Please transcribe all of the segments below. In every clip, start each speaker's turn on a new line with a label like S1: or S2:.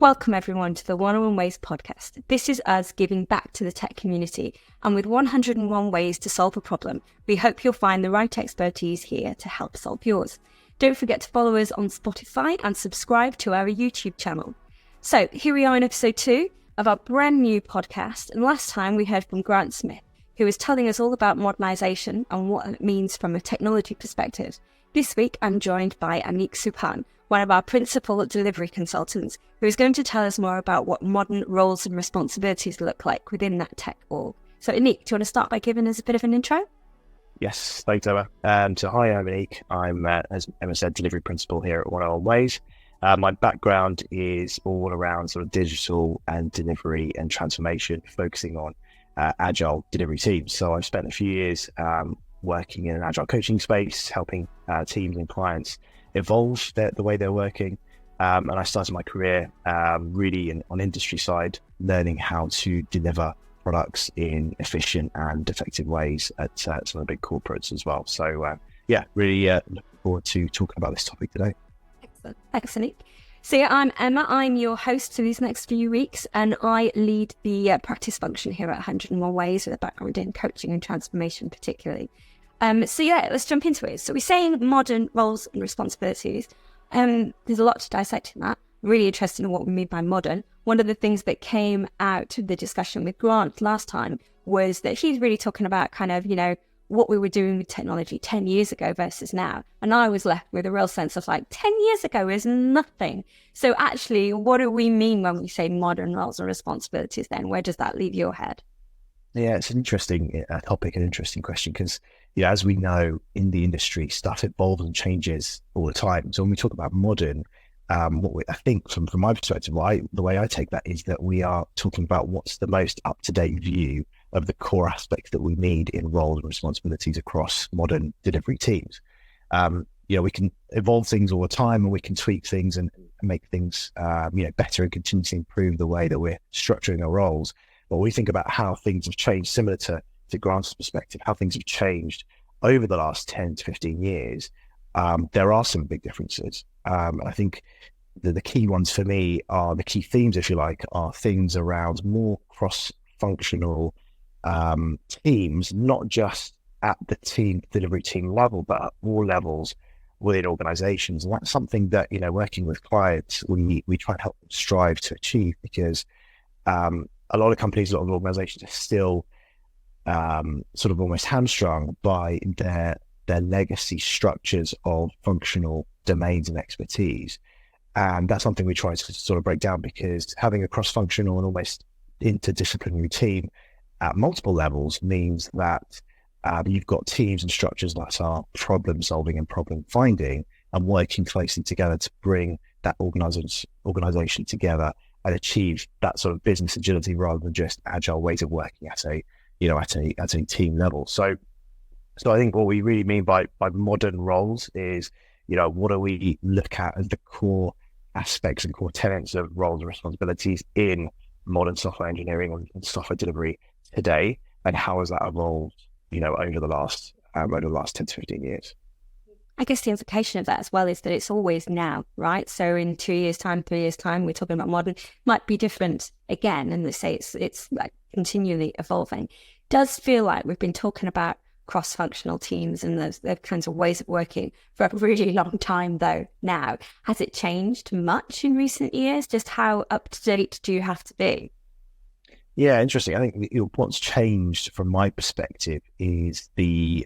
S1: Welcome everyone to the 101 Ways podcast. This is us giving back to the tech community, and with 101 ways to solve a problem, we hope you'll find the right expertise here to help solve yours. Don't forget to follow us on Spotify and subscribe to our YouTube channel. So here we are in episode 2 of our brand new podcast, and last time we heard from Grant Smith, who was telling us all about modernisation and what it means from a technology perspective. This week I'm joined by Anikh Subhan, one of our principal delivery consultants, who is going to tell us more about what modern roles and responsibilities look like within that tech org. So Anikh, do you want to start by giving us a bit of an intro?
S2: Yes, thanks, Emma. So hi, I'm Anikh. I'm, as Emma said, delivery principal here at 101 Ways. My background is all around sort of digital and delivery and transformation, focusing on agile delivery teams. So I've spent a few years working in an agile coaching space, helping teams and clients evolve the way they're working. And I started my career really on industry side, learning how to deliver products in efficient and effective ways at some of the big corporates as well. So really looking forward to talking about this topic today.
S1: Excellent. Thanks, Anikh. So I'm Emma, I'm your host for these next few weeks, and I lead the practice function here at 101 Ways with a background in coaching and transformation particularly. Let's jump into it. So we're saying modern roles and responsibilities. There's a lot to dissect in that. Really interested in what we mean by modern. One of the things that came out of the discussion with Grant last time was that he's really talking about kind of, what we were doing with technology 10 years ago versus now. And I was left with a real sense of 10 years ago is nothing. So actually, what do we mean when we say modern roles and responsibilities then? Where does that leave your head?
S2: Yeah, it's an interesting topic, an interesting question, because as we know in the industry, stuff evolves and changes all the time. So when we talk about modern, I think from my perspective, the way I take that is that we are talking about what's the most up-to-date view of the core aspects that we need in roles and responsibilities across modern delivery teams. We can evolve things all the time, and we can tweak things and make things better and continuously improve the way that we're structuring our roles. But when we think about how things have changed, similar to Grant's perspective, how things have changed over the last 10 to 15 years, there are some big differences. I think the key ones for me are the key themes, if you like, are things around more cross-functional teams, not just at the delivery team level, but at all levels within organizations. And that's something that, working with clients, we try and help them strive to achieve, because a lot of companies, a lot of organizations are still sort of almost hamstrung by their legacy structures of functional domains and expertise. And that's something we try to sort of break down, because having a cross-functional and almost interdisciplinary team at multiple levels means that you've got teams and structures that are problem solving and problem finding and working closely together to bring that organization together and achieve that sort of business agility rather than just agile ways of working at a team level. So I think what we really mean by modern roles is, what do we look at as the core aspects and core tenets of roles and responsibilities in modern software engineering and software delivery today, and how has that evolved, over the last 10 to 15 years?
S1: I guess the implication of that as well is that it's always now, right? So in 2 years' time, 3 years' time, we're talking about modern, might be different again, and they say it's like continually evolving. Does feel like we've been talking about cross-functional teams and those kinds of ways of working for a really long time though now. Has it changed much in recent years? Just how up-to-date do you have to be?
S2: Yeah, interesting. I think what's changed from my perspective is the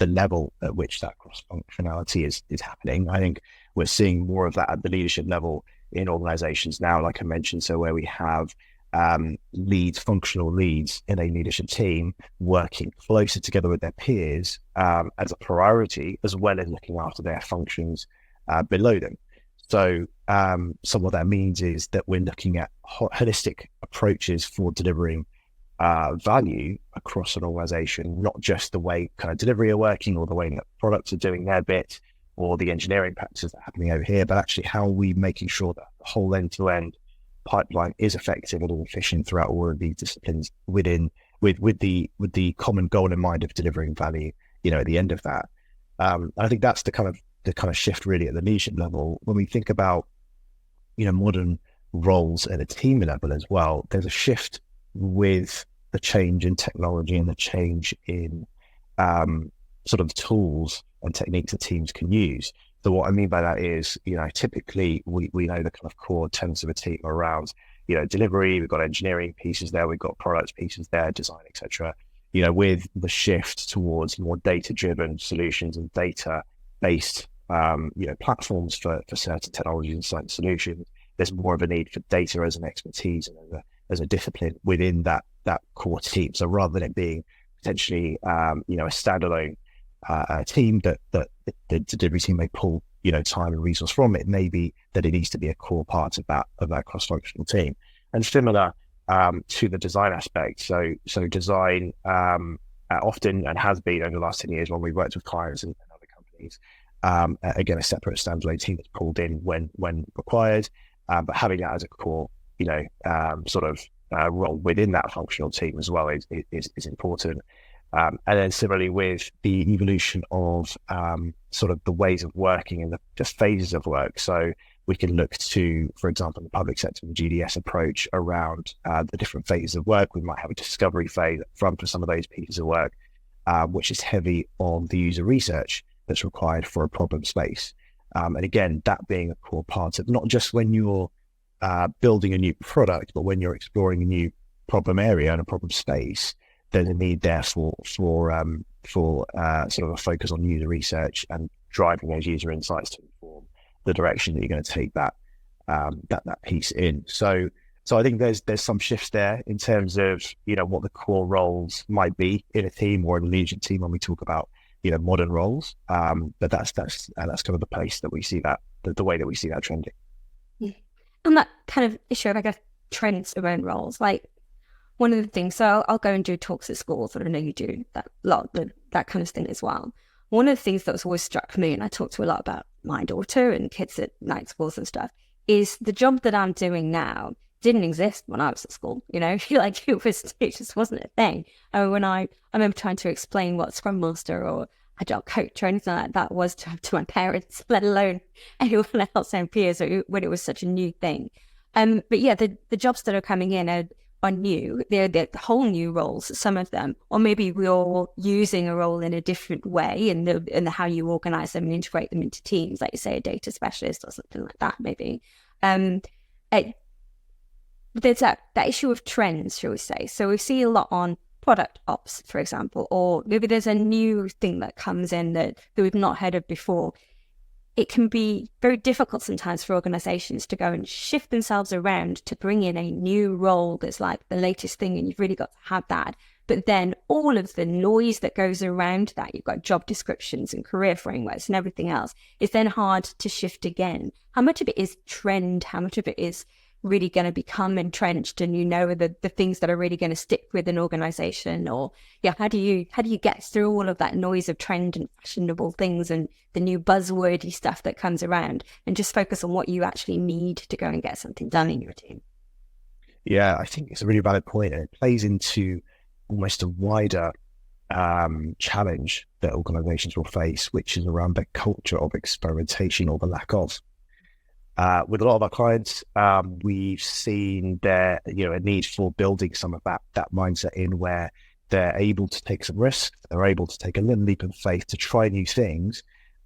S2: level at which that cross-functionality is happening. I think we're seeing more of that at the leadership level in organizations now, like I mentioned. So where we have functional leads in a leadership team working closer together with their peers as a priority, as well as looking after their functions below them. So what that means is that we're looking at holistic approaches for delivering value across an organization, not just the way kind of delivery are working or the way that products are doing their bit or the engineering practices that are happening over here, but actually how we making sure that the whole end-to-end pipeline is effective and efficient throughout all of these disciplines with the common goal in mind of delivering value, at the end of that. I think that's the kind of shift really at the leadership level. When we think about, modern roles at a team level as well, there's a shift with the change in technology and the change in sort of tools and techniques that teams can use. So what I mean by that is, typically we know the kind of core tenets of a team around, delivery. We've got engineering pieces there, we've got product pieces there, design, etc. With the shift towards more data-driven solutions and data-based, platforms for certain technologies and certain solutions, there's more of a need for data as an expertise and as a discipline within that core team. So rather than it being potentially, a standalone team that the delivery team may pull, time and resource from, it may be that it needs to be a core part of that cross-functional team. And similar to the design aspect. So design often, and has been over the last 10 years when we've worked with clients and other companies, again, a separate standalone team that's pulled in when required, but having that as a core, role within that functional team as well is important. And then similarly with the evolution of sort of the ways of working and the phases of work. So we can look to, for example, the public sector, the GDS approach around the different phases of work. We might have a discovery phase up front for some of those pieces of work, which is heavy on the user research that's required for a problem space. And again, that being a core part of not just when you're building a new product, but when you're exploring a new problem area and a problem space, there's a need there for sort of a focus on user research and driving those user insights to inform the direction that you're going to take that piece in. So I think there's some shifts there in terms of what the core roles might be in a team or in a leadership team when we talk about modern roles. But that's kind of the place that we see that the way that we see that trending.
S1: And that kind of issue of, I guess, trends around roles, like one of the things, so I'll go and do talks at schools, and I know you do that a lot, that kind of thing as well. One of the things that's always struck me, and I talk to a lot about my daughter and kids at night schools and stuff, is the job that I'm doing now didn't exist when I was at school. Like it just wasn't a thing. I remember trying to explain what Scrum Master or Agile coach or anything like that was to my parents, let alone anyone else and peers, when it was such a new thing. But yeah, the jobs that are coming in are new. They're whole new roles, some of them, or maybe we're using a role in a different way in how you organize them and integrate them into teams, like you say, a data specialist or something like that, maybe. There's that issue of trends, shall we say. So we see a lot on product ops, for example, or maybe there's a new thing that comes in that we've not heard of before. It can be very difficult sometimes for organizations to go and shift themselves around to bring in a new role that's like the latest thing, and you've really got to have that. But then all of the noise that goes around that, you've got job descriptions and career frameworks and everything else, it's then hard to shift again. How much of it is trend? How much of it is really going to become entrenched, and the things that are really going to stick with an organization? Or how do you get through all of that noise of trend and fashionable things and the new buzzwordy stuff that comes around, and just focus on what you actually need to go and get something done in your team?
S2: Yeah, I think it's a really valid point, and it plays into almost a wider challenge that organizations will face, which is around the culture of experimentation or the lack of. With a lot of our clients, we've seen a need for building some of that mindset in, where they're able to take some risks, they're able to take a little leap of faith to try new things.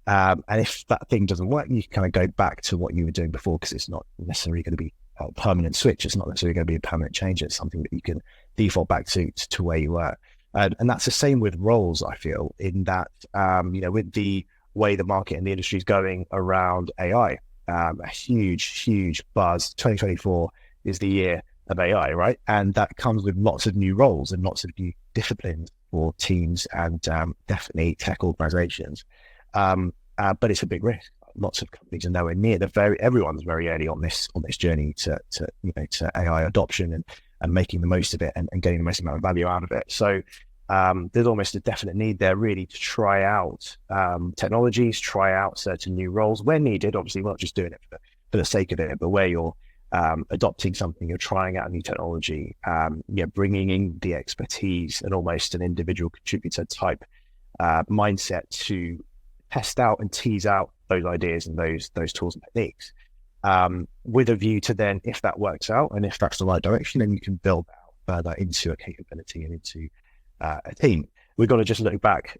S2: And if that thing doesn't work, you can kind of go back to what you were doing before, because it's not necessarily going to be a permanent switch. It's not necessarily going to be a permanent change. It's something that you can default back to where you were. And that's the same with roles, I feel, in that, with the way the market and the industry is going around AI. A huge buzz. 2024 is the year of AI, right? And that comes with lots of new roles and lots of new disciplines for teams and definitely tech organizations. But it's a big risk. Lots of companies are nowhere near. Everyone's very early on this journey to AI adoption and making the most of it and getting the most amount of value out of it. So there's almost a definite need there, really, to try out technologies, try out certain new roles where needed. Obviously, we're not just doing it for the sake of it, but where you're adopting something, you're trying out a new technology, bringing in the expertise and almost an individual contributor type mindset to test out and tease out those ideas and those tools and techniques. with a view to then, if that works out and if that's the right direction, then you can build that out further into a capability and into a team. We've got to just look back,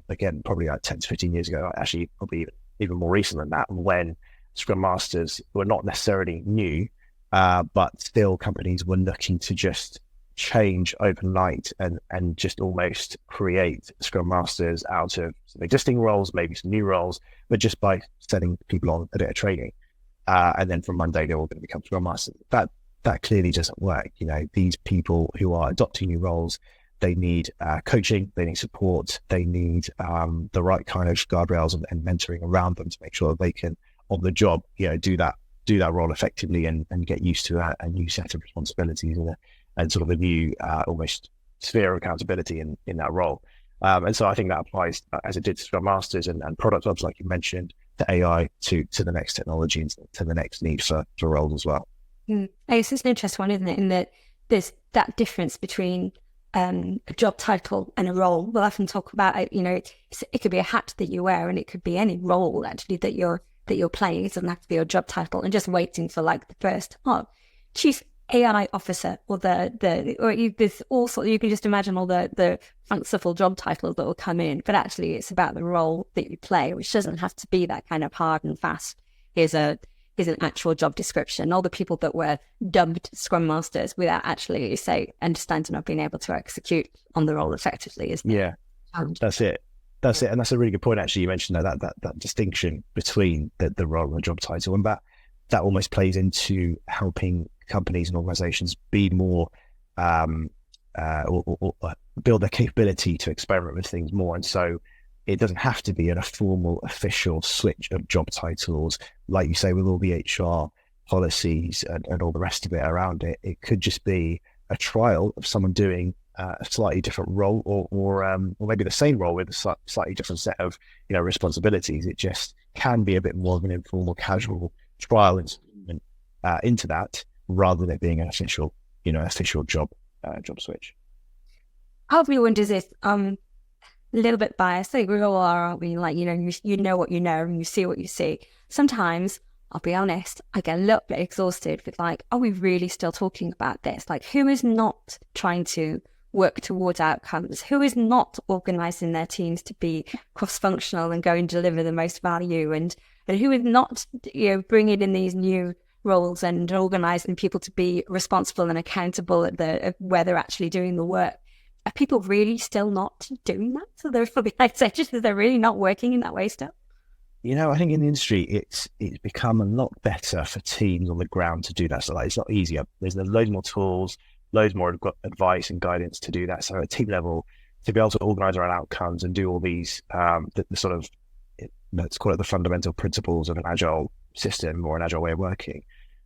S2: again, probably like 10 to 15 years ago, actually probably even more recent than that, when Scrum Masters were not necessarily new, but still companies were looking to just change overnight and just almost create Scrum Masters out of some existing roles, maybe some new roles, but just by setting people on a bit of training. And then from Monday, they're all going to become Scrum Masters. That clearly doesn't work. These people who are adopting new roles, they need coaching, they need support, they need the right kind of guardrails and mentoring around them to make sure that they can, on the job, do that role effectively and get used to a new set of responsibilities and sort of a new almost sphere of accountability in that role. And so I think that applies as it did to Scrum Masters and product hubs, like you mentioned, to AI, to the next technology and to the next need for roles as well.
S1: It's an interesting one, isn't it? In that there's that difference between a job title and a role. We'll often talk about it. It could be a hat that you wear, and it could be any role actually that you're playing. It doesn't have to be your job title, and just waiting for like the first chief AI officer or there's all sorts. You can just imagine all the fanciful job titles that will come in, but actually it's about the role that you play, which doesn't have to be that kind of hard and fast. Here's an actual job description. All the people that were dubbed Scrum Masters without actually, understanding or being able to execute on the role effectively, isn't it?
S2: Yeah, that's it. That's it. And that's a really good point, actually. You mentioned that distinction between the role and the job title, and that almost plays into helping companies and organizations be more or build their capability to experiment with things more. And so it doesn't have to be a formal official switch of job titles, like you say, with all the HR policies and all the rest of it around it. It could just be a trial of someone doing a slightly different role or maybe the same role with a slightly different set of responsibilities. It just can be a bit more of an informal, casual trial into that, rather than it being an official job switch.
S1: Part of me wonders if a little bit biased. So we all are, aren't we? Like, you know what you know and you see what you see. Sometimes, I'll be honest, I get a little bit exhausted with like, are we really still talking about this? Like, who is not trying to work towards outcomes? Who is not organising their teams to be cross-functional and go and deliver the most value? And who is not, bringing in these new roles and organising people to be responsible and accountable at where they're actually doing the work? Are people really still not doing that? So they're they're really not working in that way still?
S2: I think in the industry, it's become a lot better for teams on the ground to do that. So it's not easier. There's loads more tools, loads more advice and guidance to do that. So at team level, to be able to organise around outcomes and do all these, the sort of, let's call it the fundamental principles of an agile system or an agile way of working,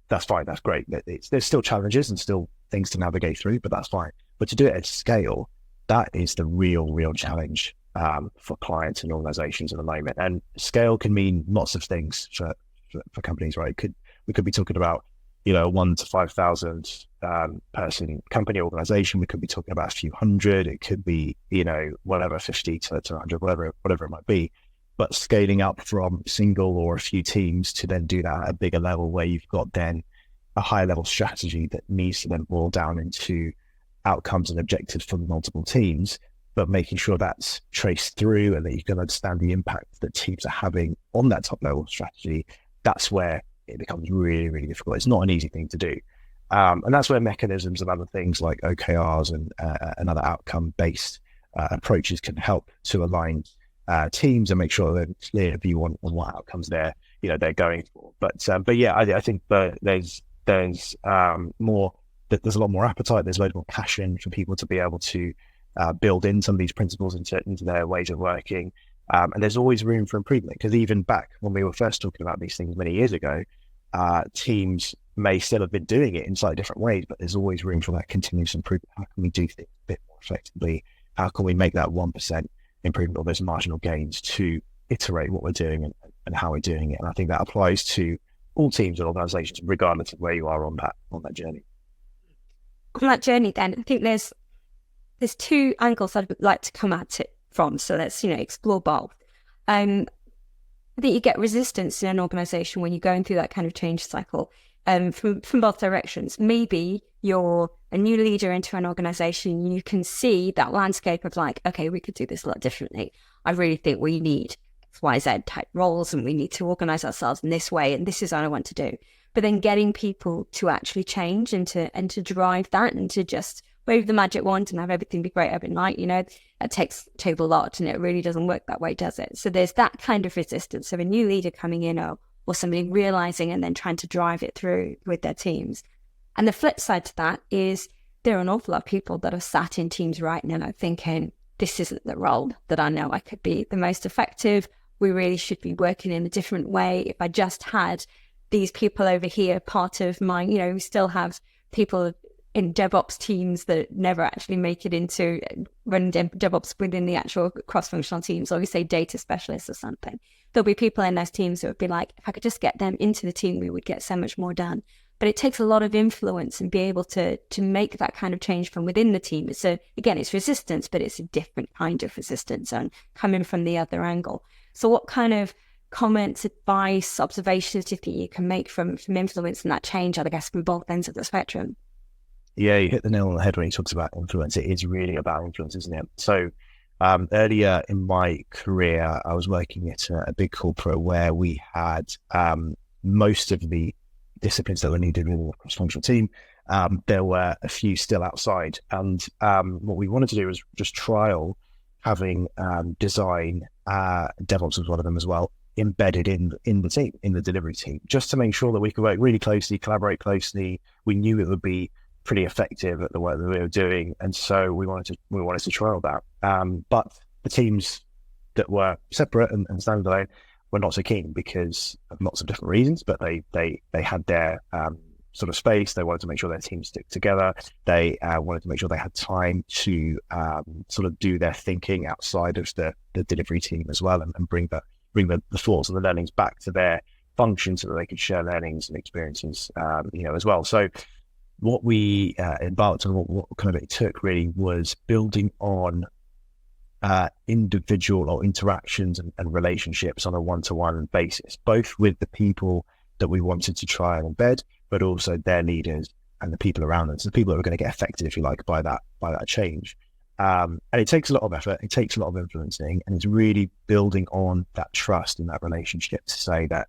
S2: that's fine. That's great. There's still challenges and still things to navigate through, but that's fine. But to do it at scale, that is the real challenge for clients and organizations at the moment. And scale can mean lots of things for companies, right? We could be talking about, 1 to 5,000 person company organization. We could be talking about a few hundred. It could be, whatever, 50 to 100, whatever it might be. But scaling up from single or a few teams to then do that at a bigger level, where you've got then a higher level strategy that needs to then boil down into outcomes and objectives for the multiple teams, but making sure that's traced through and that you can understand the impact that teams are having on that top level strategy. That's where it becomes really, really difficult. It's not an easy thing to do. And that's where mechanisms and other things like OKRs and other outcome-based approaches can help to align teams and make sure they're clear view on what outcomes they're going for. But yeah, I think there's more. There's a lot more appetite. There's a lot more passion for people to be able to build in some of these principles into their ways of working. And there's always room for improvement, because even back when we were first talking about these things many years ago, teams may still have been doing it in slightly different ways, but there's always room for that continuous improvement. How can we do things a bit more effectively? How can we make that 1% improvement or those marginal gains to iterate what we're doing and how we're doing it? And I think that applies to all teams and organizations, regardless of where you are on that journey.
S1: On that journey, then, I think there's two angles I'd like to come at it from. So let's explore both. I think you get resistance in an organization when you're going through that kind of change cycle. from both directions. Maybe you're a new leader into an organization, you can see that landscape of like, okay, we could do this a lot differently. I really think we need XYZ type roles and we need to organize ourselves in this way, and this is what I want to do. But then getting people to actually change and to drive that and to just wave the magic wand and have everything be great overnight, that takes a lot, and it really doesn't work that way, does it? So there's that kind of resistance of a new leader coming in or somebody realizing and then trying to drive it through with their teams. And the flip side to that is there are an awful lot of people that are sat in teams right now thinking, this isn't the role that I know I could be the most effective. We really should be working in a different way. If I just had these people over here, part of my, we still have people in DevOps teams that never actually make it into running DevOps within the actual cross-functional teams, or we say data specialists or something. There'll be people in those teams that would be like, if I could just get them into the team, we would get so much more done. But it takes a lot of influence and be able to make that kind of change from within the team. Again, it's resistance, but it's a different kind of resistance and coming from the other angle. So what kind of comments, advice, observations do you think you can make from influencing that change, I guess, from both ends of the spectrum?
S2: Yeah, you hit the nail on the head when he talks about influence. It is really about influence, isn't it? So earlier in my career, I was working at a big corporate where we had most of the disciplines that were needed within the cross-functional team. There were a few still outside. And what we wanted to do was just trial having design, DevOps was one of them as well, embedded in the team, in the delivery team, just to make sure that we could work really closely, collaborate closely. We knew it would be pretty effective at the work that we were doing, and so we wanted to trial that. But the teams that were separate and standalone were not so keen because of lots of different reasons. But they had their sort of space. They wanted to make sure their teams stick together. They wanted to make sure they had time to sort of do their thinking outside of the delivery team as well, and bring the thoughts and the learnings back to their function so that they could share learnings and experiences, as well. So what we embarked on, what kind of it took really, was building on individual or interactions and relationships on a one-to-one basis, both with the people that we wanted to try and embed, but also their leaders and the people around them, so the people that were going to get affected, if you like, by that change. And it takes a lot of effort, it takes a lot of influencing, and it's really building on that trust and that relationship to say that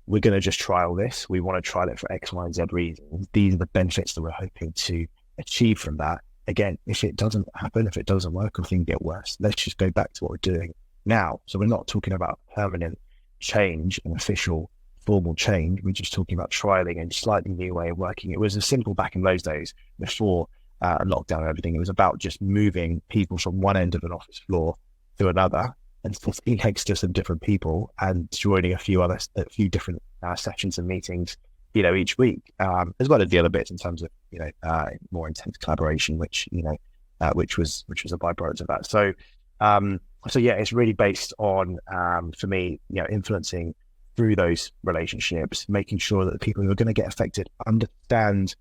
S2: we're going to just trial this. We want to trial it for X, Y, and Z reasons. These are the benefits that we're hoping to achieve from that. Again, if it doesn't happen, if it doesn't work, or things get worse, let's just go back to what we're doing now. So we're not talking about permanent change, an official, formal change. We're just talking about trialing a slightly new way of working. It was as simple back in those days before lockdown and everything. It was about just moving people from one end of an office floor to another and sitting next to some different people and joining a few different sessions and meetings, each week, as well as the other bits in terms of, more intense collaboration, which was a byproduct of that. So yeah, it's really based on, for me, influencing through those relationships, making sure that the people who are going to get affected understand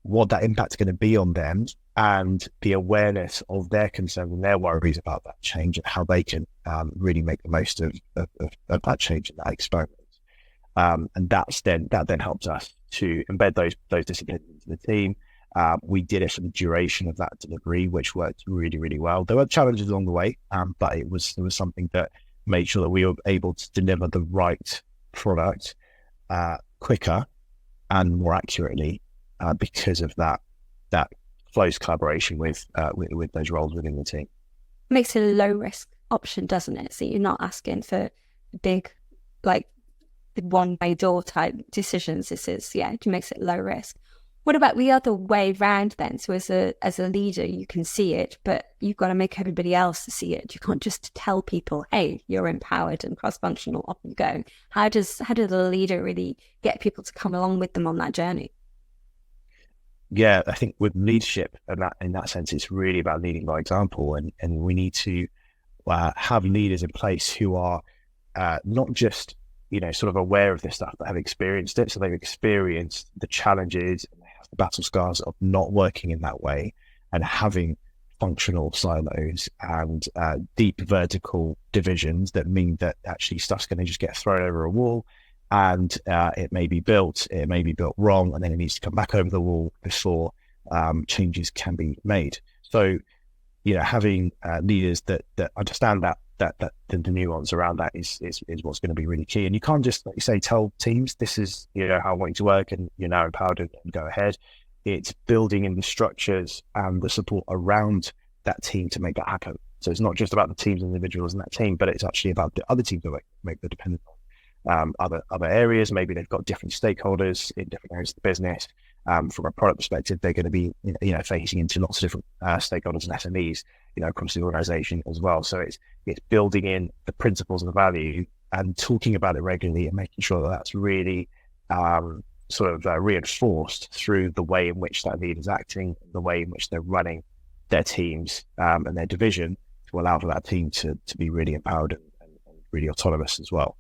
S2: what that impact's going to be on them, and the awareness of their concerns and their worries about that change and how they can really make the most of that change and that experiment. And that then helps us to embed those disciplines into the team. We did it for the duration of that delivery, which worked really, really well. There were challenges along the way, but it was something that made sure that we were able to deliver the right product quicker and more accurately because of that close collaboration with those roles within the team.
S1: Makes it a low risk option, doesn't it? So you're not asking for big, like, one way door type decisions. It makes it low risk. What about the other way round then? So as a leader, you can see it, but you've got to make everybody else see it. You can't just tell people, hey, you're empowered and cross-functional, off you go. How does the leader really get people to come along with them on that journey?
S2: Yeah, I think with leadership, and in that sense, it's really about leading by example, and we need to have leaders in place who are not just sort of aware of this stuff, but have experienced it. So they've experienced the challenges and they have the battle scars of not working in that way and having functional silos and deep vertical divisions that mean that actually stuff's going to just get thrown over a wall and it may be built wrong, and then it needs to come back over the wall before changes can be made. So, having leaders that understand that the nuance around that is what's going to be really key. And you can't just, like you say, tell teams this is how I want you to work, and you're now empowered and go ahead. It's building in the structures and the support around that team to make that happen. So it's not just about the teams and individuals in that team, but it's actually about the other teams that make the dependent on other areas. Maybe they've got different stakeholders in different areas of the business. From a product perspective, they're going to be facing into lots of different stakeholders and SMEs across the organization as well. So it's building in the principles and the value and talking about it regularly and making sure that that's really reinforced through the way in which that leader is acting, the way in which they're running their teams and their division, to allow for that team to be really empowered and really autonomous as well.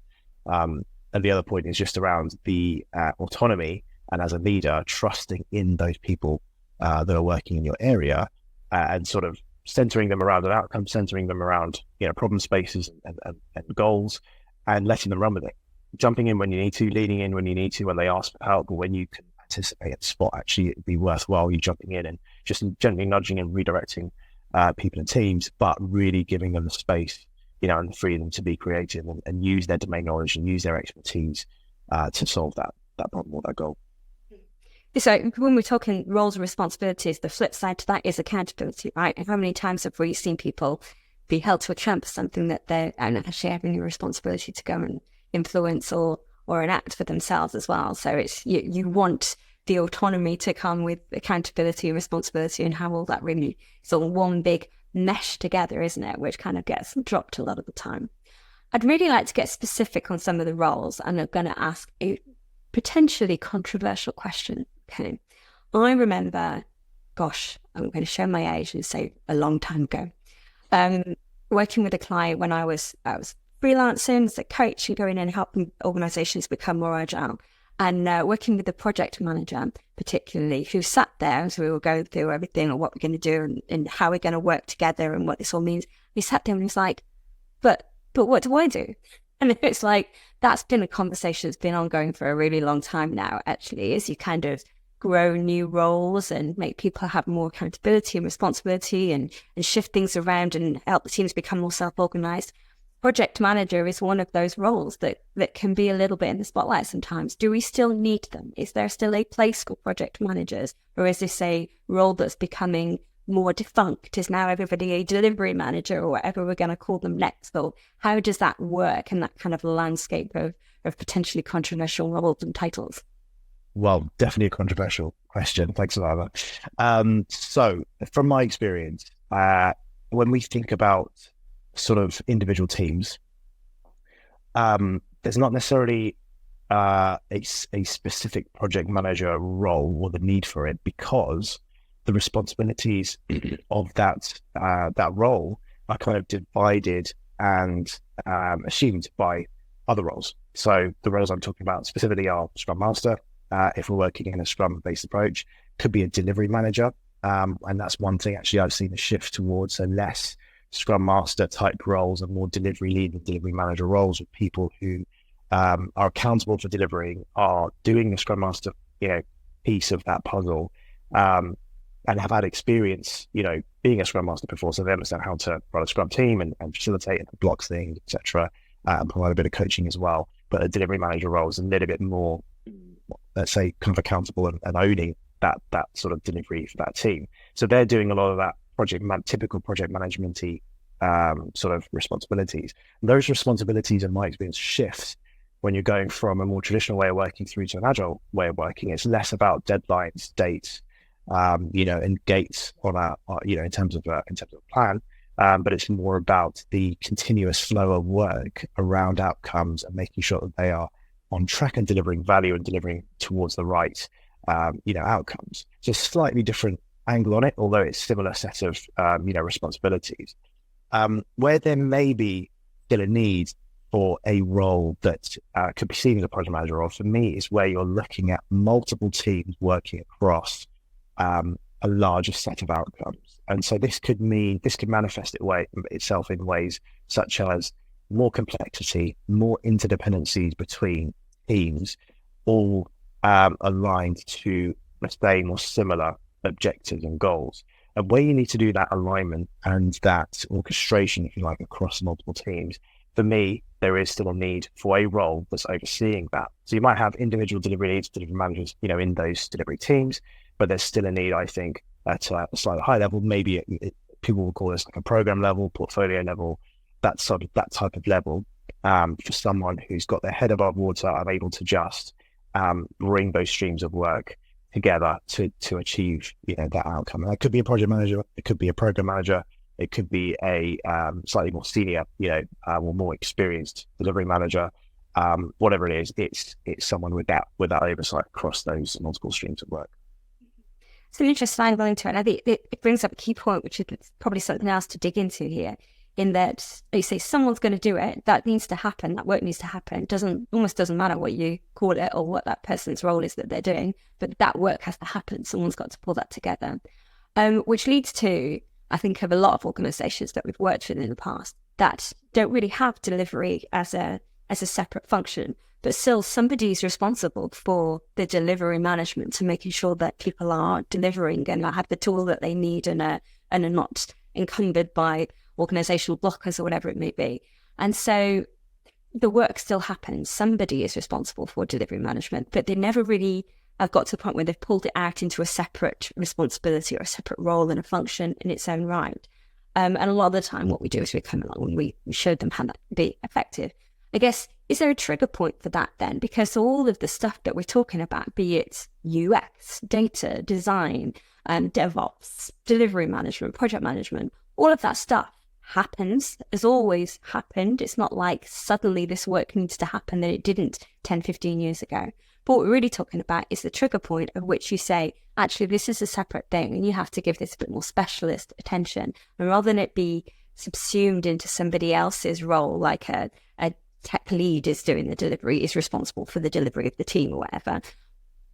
S2: And the other point is just around the autonomy, and as a leader, trusting in those people that are working in your area and sort of centering them around an outcome, centering them around problem spaces and goals, and letting them run with it. Jumping in when you need to, leading in when you need to, when they ask for help, or when you can anticipate at the spot, actually it'd be worthwhile you jumping in and just gently nudging and redirecting people and teams, but really giving them the space, and the freedom to be creative and use their domain knowledge and use their expertise to solve that problem or that goal.
S1: So when we're talking roles and responsibilities, the flip side to that is accountability, right? And how many times have we seen people be held to account for something that they're actually having a responsibility to go and influence or enact for themselves as well? So it's you want the autonomy to come with accountability and responsibility, and how all that really is all one big mesh together, isn't it? Which kind of gets dropped a lot of the time. I'd really like to get specific on some of the roles, and I'm going to ask a potentially controversial question. Okay. I remember, gosh, I'm going to show my age and say a long time ago, working with a client when I was freelancing as a coach and going in and helping organizations become more agile, and working with the project manager particularly, who sat there as we were going through everything and what we're going to do and how we're going to work together and what this all means. He sat there and he was like, but what do I do? And it's like, that's been a conversation that's been ongoing for a really long time now, actually, as you kind of grow new roles and make people have more accountability and responsibility and shift things around and help the teams become more self-organized. Project manager is one of those roles that can be a little bit in the spotlight sometimes. Do we still need them? Is there still a place for project managers? Or is this a role that's becoming more defunct? Is now everybody a delivery manager or whatever we're going to call them next? Or how does that work in that kind of landscape of potentially controversial roles and titles?
S2: Well, definitely a controversial question. Thanks, Alana. So from my experience, when we think about sort of individual teams, there's not necessarily a specific project manager role or the need for it, because the responsibilities of that role are kind of divided and assumed by other roles. So the roles I'm talking about specifically are Scrum Master. If we're working in a Scrum-based approach, could be a delivery manager. And that's one thing actually I've seen a shift towards, so less Scrum Master type roles and more delivery lead and delivery manager roles, with people who are accountable for delivering, are doing the Scrum Master piece of that puzzle, and have had experience being a Scrum Master before, so they understand how to run a Scrum team and facilitate and block things, etc., and provide a bit of coaching as well. But a delivery manager role is a little bit more, let's say, kind of accountable and owning that sort of delivery for that team. So they're doing a lot of that typical project management-y sort of responsibilities. And those responsibilities, in my experience, shift when you're going from a more traditional way of working through to an agile way of working. It's less about deadlines, dates, and gates on in terms of plan, but it's more about the continuous flow of work around outcomes and making sure that they are on track and delivering value and delivering towards the right, outcomes. So a slightly different angle on it, although it's similar set of, responsibilities. Where there may be still a need for a role that could be seen as a project manager role, for me, is where you're looking at multiple teams working across a larger set of outcomes. And so this could manifest itself in ways such as more complexity, more interdependencies between teams all aligned to the same or similar objectives and goals. And where you need to do that alignment and that orchestration, if you like, across multiple teams, for me, there is still a need for a role that's overseeing that. So you might have individual delivery leads, delivery managers, in those delivery teams, but there's still a need, I think, at a slightly high level. Maybe people will call this like a program level, portfolio level, that type of level, for someone who's got their head above water and able to just bring those streams of work together to achieve that outcome. And that could be a project manager, it could be a program manager, it could be a slightly more senior, or more experienced delivery manager. Whatever it is, it's someone with that oversight across those multiple streams of work.
S1: It's an interesting angle into it. And I think it brings up a key point, which is probably something else to dig into here, in that you say someone's going to do it, that needs to happen, that work needs to happen. It almost doesn't matter what you call it or what that person's role is that they're doing, but that work has to happen. Someone's got to pull that together. Which leads to, I think, of a lot of organisations that we've worked with in the past that don't really have delivery as a separate function, but still somebody's responsible for the delivery management, to making sure that people are delivering and have the tool that they need and are not encumbered by organisational blockers or whatever it may be. And so the work still happens. Somebody is responsible for delivery management, but they never really have got to the point where they've pulled it out into a separate responsibility or a separate role and a function in its own right. And a lot of the time what we do is we come along and we show them how that can be effective. I guess, is there a trigger point for that then? Because all of the stuff that we're talking about, be it UX, data, design, DevOps, delivery management, project management, all of that stuff happens, has always happened. It's not like suddenly this work needs to happen that it didn't 10, 15 years ago. But what we're really talking about is the trigger point of which you say, actually, this is a separate thing and you have to give this a bit more specialist attention. And rather than it be subsumed into somebody else's role, like a tech lead is doing the delivery, is responsible for the delivery of the team or whatever,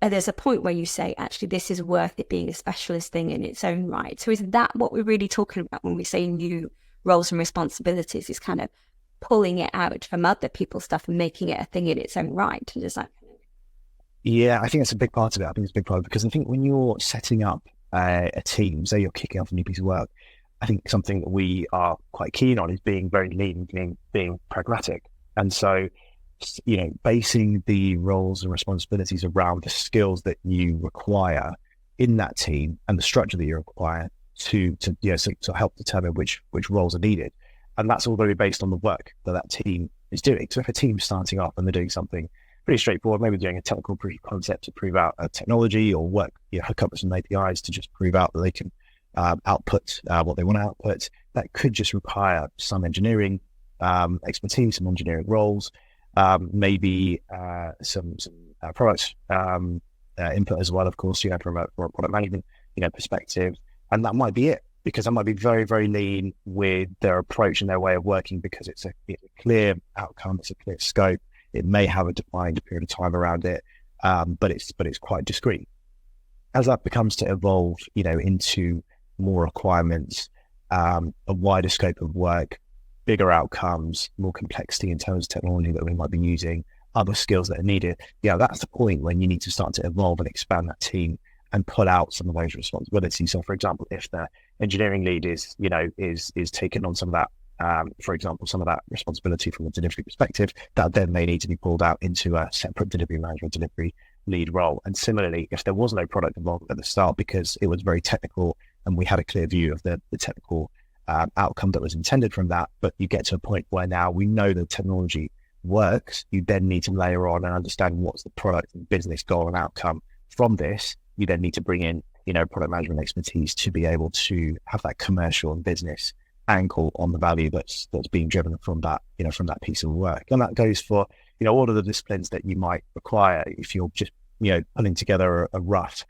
S1: there's a point where you say, actually, this is worth it being a specialist thing in its own right. So is that what we're really talking about when we say new roles and responsibilities, is kind of pulling it out from other people's stuff and making it a thing in its own right? And
S2: Yeah, I think that's a big part of it. I think it's a big part because I think when you're setting up a team, say you're kicking off a new piece of work, I think something that we are quite keen on is being very lean, being pragmatic. And so, basing the roles and responsibilities around the skills that you require in that team and the structure that you require to help determine which roles are needed. And that's all going to be based on the work that team is doing. So if a team's starting off and they're doing something pretty straightforward, maybe doing a technical proof of concept to prove out a technology, or work, hook up with some APIs to just prove out that they can output what they want to output, that could just require some engineering expertise, some engineering roles, maybe some product input as well, of course, from a product management perspective. And that might be it, because that might be very, very lean with their approach and their way of working, because it's a clear outcome, it's a clear scope. It may have a defined period of time around it, but it's quite discrete. As that becomes to evolve, into more requirements, a wider scope of work, bigger outcomes, more complexity in terms of technology that we might be using, other skills that are needed, that's the point when you need to start to evolve and expand that team and pull out some of those responsibilities. So, for example, if the engineering lead is taking on some of that, for example, some of that responsibility from a delivery perspective, that then may need to be pulled out into a separate delivery manager, delivery lead role. And similarly, if there was no product involvement at the start because it was very technical and we had a clear view of the technical outcome that was intended from that, but you get to a point where now we know the technology works, you then need to layer on and understand what's the product and business goal and outcome from this. You then need to bring in, product management expertise to be able to have that commercial and business angle on the value that's being driven from that, from that piece of work. And that goes for, all of the disciplines that you might require if you're just, putting together a rough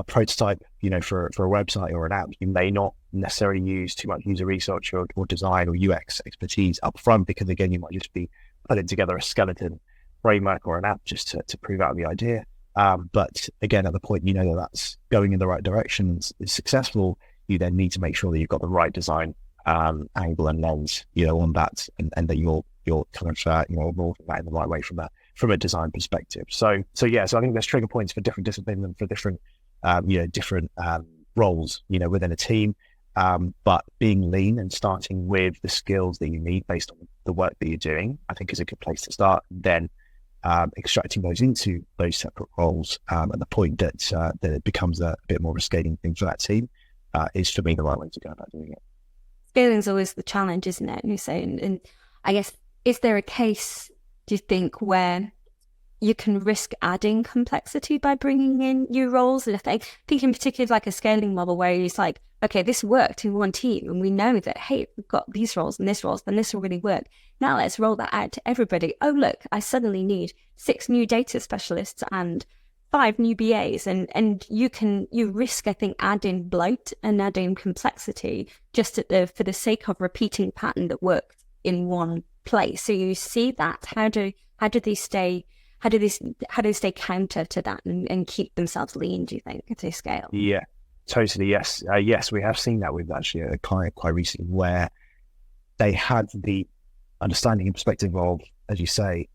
S2: prototype, for a website or an app. You may not necessarily use too much user research or design or UX expertise up front, because again, you might just be putting together a skeleton framework or an app just to prove out the idea. But again, at the point that's going in the right direction and is successful, you then need to make sure that you've got the right design angle and lens, on that, and that you're kind of evolving that in the right way from from a design perspective. So I think there's trigger points for different disciplines and for different roles, within a team. But being lean and starting with the skills that you need based on the work that you're doing, I think is a good place to start. Then extracting those into those separate roles at the point that it becomes a bit more of a scaling thing for that team is, for me, the right way to go about doing it.
S1: Scaling is always the challenge, isn't it? And you say, and I guess, is there a case, do you think, where you can risk adding complexity by bringing in new roles? And I think in particular like a scaling model where it's like, okay, this worked in one team and we know that, hey, we've got these roles and this will really work. Now let's roll that out to everybody. Oh, look, I suddenly need 6 new data specialists and 5 new BAs. And you risk, I think, adding bloat and adding complexity just for the sake of repeating a pattern that worked in one place. So you see that, how do they stay counter to that and keep themselves lean, do you think, if they scale?
S2: Yeah, totally. Yes. Yes, we have seen that with actually a client quite recently where they had the understanding and perspective of, as you say,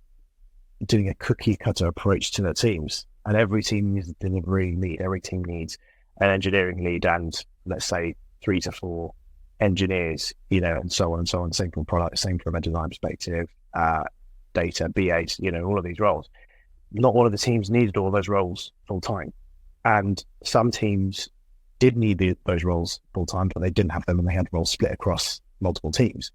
S2: doing a cookie cutter approach to their teams. And every team needs a delivery lead. Every team needs an engineering lead and, let's say, 3 to 4 engineers, and so on and so on. Same from product, same from a design perspective, data, BAs, all of these roles. Not all of the teams needed all those roles full time. And some teams did need those roles full time, but they didn't have them and they had roles split across multiple teams.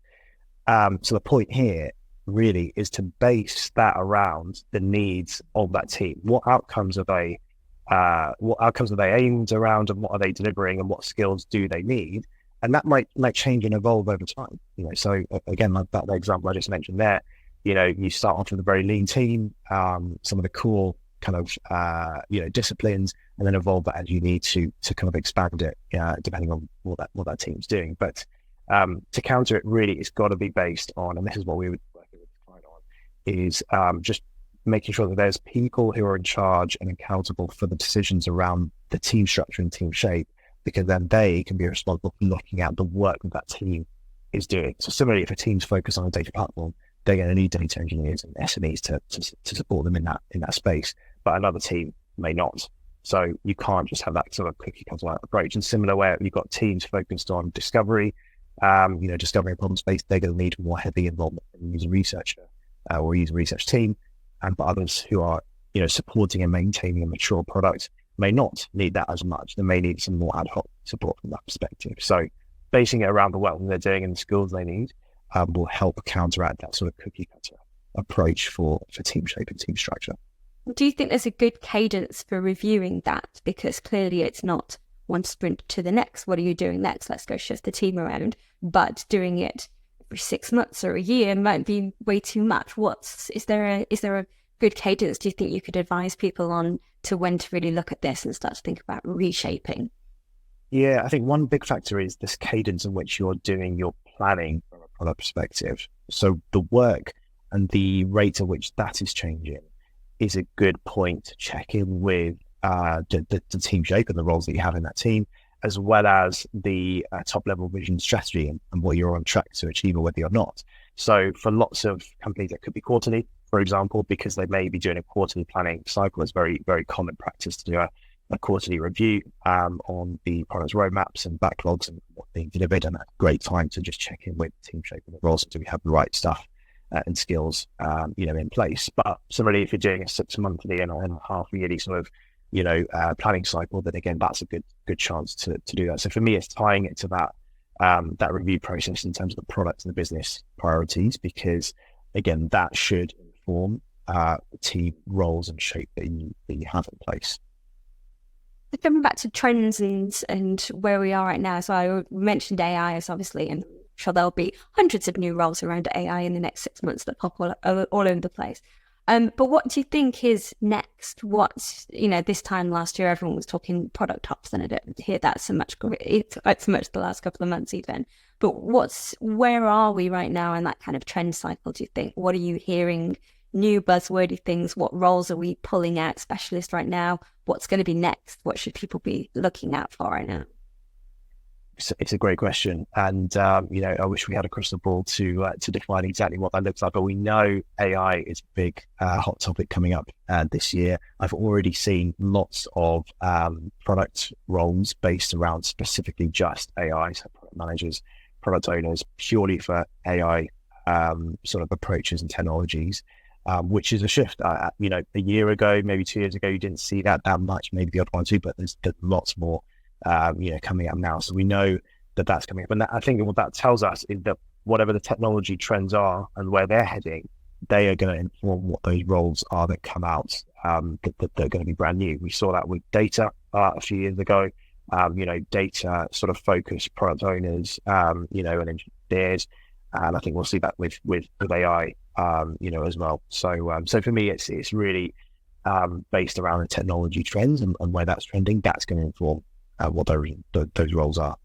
S2: So the point here really is to base that around the needs of that team. What outcomes are they aimed around, and what are they delivering, and what skills do they need? And that might change and evolve over time. So again, like that example I just mentioned there, you start off with a very lean team, some of the core kind of, disciplines, and then evolve that as you need to kind of expand it, depending on what that team's doing. But to counter it, really, it's got to be based on, and this is what we would work with the client on, is just making sure that there's people who are in charge and accountable for the decisions around the team structure and team shape, because then they can be responsible for looking at the work that team is doing. So similarly, if a team's focused on a data platform, they're going to need data engineers and SMEs to support them in that space, but another team may not. So you can't just have that sort of cookie cutter approach. And similar where you've got teams focused on discovery, discovering problem space, they're going to need more heavy involvement from a user researcher or user research team. But others who are, supporting and maintaining a mature product may not need that as much. They may need some more ad hoc support from that perspective. So basing it around the work that they're doing and the skills they need will help counteract that sort of cookie cutter approach for team shape and team structure.
S1: Do you think there's a good cadence for reviewing that? Because clearly it's not one sprint to the next. What are you doing next? Let's go shift the team around. But doing it every 6 months or a year might be way too much. Is there a good cadence, do you think, you could advise people on to when to really look at this and start to think about reshaping?
S2: Yeah, I think one big factor is this cadence in which you're doing your planning from a product perspective. So the work and the rate at which that is changing is a good point to check in with the team shape and the roles that you have in that team, as well as the top level vision strategy and what you're on track to achieve or whether you're not. So for lots of companies, that could be quarterly, for example, because they may be doing a quarterly planning cycle. It's very, very common practice to do a quarterly review on the product's roadmaps and backlogs and what's being delivered. And that's a great time to just check in with the team shape and the roles. Do we have the right stuff and skills, in place? But similarly, if you're doing a 6 monthly and a half yearly sort of, planning cycle, then again, that's a good chance to do that. So for me, it's tying it to that review process in terms of the product and the business priorities, because again, that should inform the team roles and shape that you have in place.
S1: Coming back to trends and where we are right now, so I mentioned AI as obviously, and I'm sure there'll be hundreds of new roles around AI in the next 6 months that pop all over the place. But what do you think is next? This time last year, everyone was talking product ops, and I don't hear that so much. It's so much the last couple of months even. But where are we right now in that kind of trend cycle, do you think? What are you hearing? New buzzwordy things? What roles are we pulling out specialists right now? What's going to be next? What should people be looking out for right now?
S2: It's a great question, and I wish we had a crystal ball to define exactly what that looks like. But we know AI is a big hot topic coming up this year. I've already seen lots of product roles based around specifically just AI, so product managers, product owners, purely for AI sort of approaches and technologies, which is a shift. A year ago, maybe 2 years ago, you didn't see that much. Maybe the odd one or two, but there's lots more. Coming up now. So we know that that's coming up. And I think what that tells us is that whatever the technology trends are and where they're heading, they are going to inform what those roles are that come out, that they're going to be brand new. We saw that with data a few years ago, data sort of focused product owners, and engineers. And I think we'll see that with AI, as well. So for me, it's really based around the technology trends and where that's trending. That's going to inform what those roles are.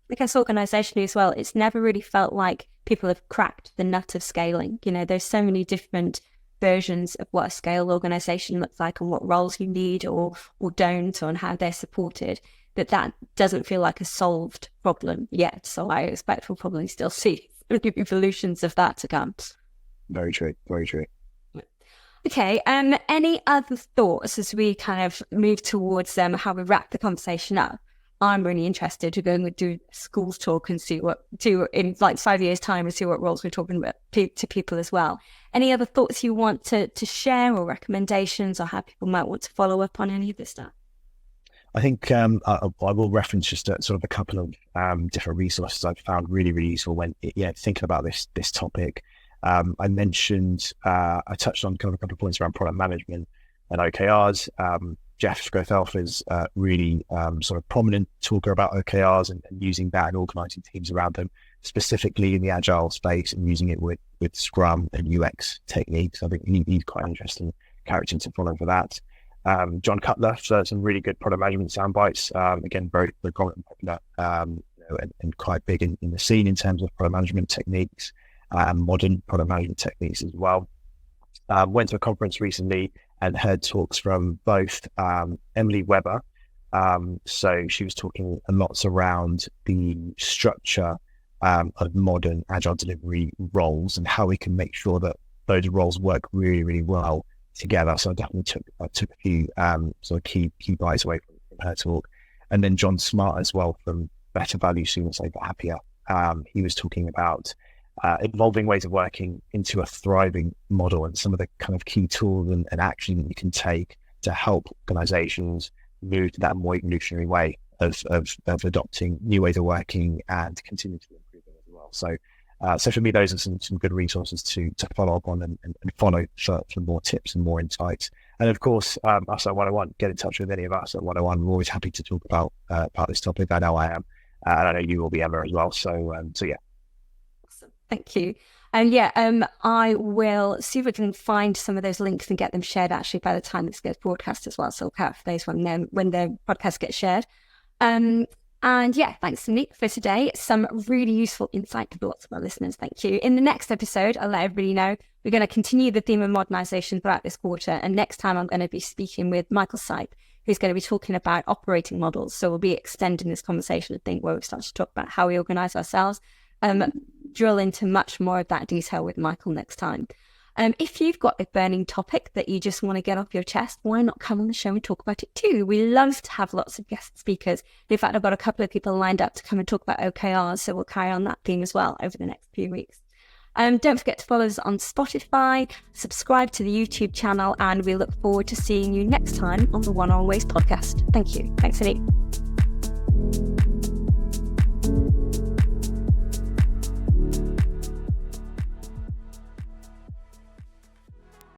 S1: I guess organisationally as well, it's never really felt like people have cracked the nut of scaling. There's so many different versions of what a scale organisation looks like and what roles you need or don't, and how they're supported, that doesn't feel like a solved problem yet. So I expect we'll probably still see evolutions of that to come.
S2: Very true. Very true.
S1: Okay, any other thoughts as we kind of move towards how we wrap the conversation up? I'm really interested to go and do schools talk and see what do in like 5 years' time and see what roles we're talking about to people as well. Any other thoughts you want to share, or recommendations, or how people might want to follow up on any of this stuff?
S2: I think I will reference just sort of a couple of different resources I've found really, really useful when thinking about this topic. I mentioned, I touched on kind of a couple of points around product management and OKRs. Jeff Grothelf is really sort of prominent talker about OKRs and using that and organising teams around them, specifically in the agile space, and using it with Scrum and UX techniques. I think he's quite an interesting character to follow for that. John Cutler, so some really good product management sound bites. Again, very, very prominent and popular, and quite big in the scene in terms of product management techniques. Modern product management techniques as well. Went to a conference recently and heard talks from both Emily Webber. So she was talking a lot around the structure of modern agile delivery roles and how we can make sure that those roles work really, really well together. So I definitely took a few sort of key bites away from her talk. And then John Smart as well from Better Value Sooner, Safer, Happier. He was talking about evolving ways of working into a thriving model and some of the kind of key tools and action that you can take to help organizations move to that more evolutionary way of adopting new ways of working and continue to improve them as well. So for me, those are some good resources to follow up on and follow for more tips and more insights. And of course, us at 101, get in touch with any of us at 101. We're always happy to talk about this topic. I know I am, and I know you will be, Emma, as well. So yeah.
S1: Thank you. And I will see if we can find some of those links and get them shared actually by the time this gets broadcast as well. So look out for those when the podcast gets shared. And yeah, thanks, Anikh, for today. Some really useful insight to lots of our listeners. Thank you. In the next episode, I'll let everybody know we're going to continue the theme of modernisation throughout this quarter. And next time I'm going to be speaking with Michael Sipe, who's going to be talking about operating models. So we'll be extending this conversation, I think, where we start to talk about how we organise ourselves. Drill into much more of that detail with Michael next time. If you've got a burning topic that you just want to get off your chest, why not come on the show and talk about it too? We love to have lots of guest speakers. In fact, I've got a couple of people lined up to come and talk about OKRs, so we'll carry on that theme as well over the next few weeks. Don't forget to follow us on Spotify, subscribe to the YouTube channel, and we look forward to seeing you next time on the One Always podcast. Thank you. Thanks, Anikh.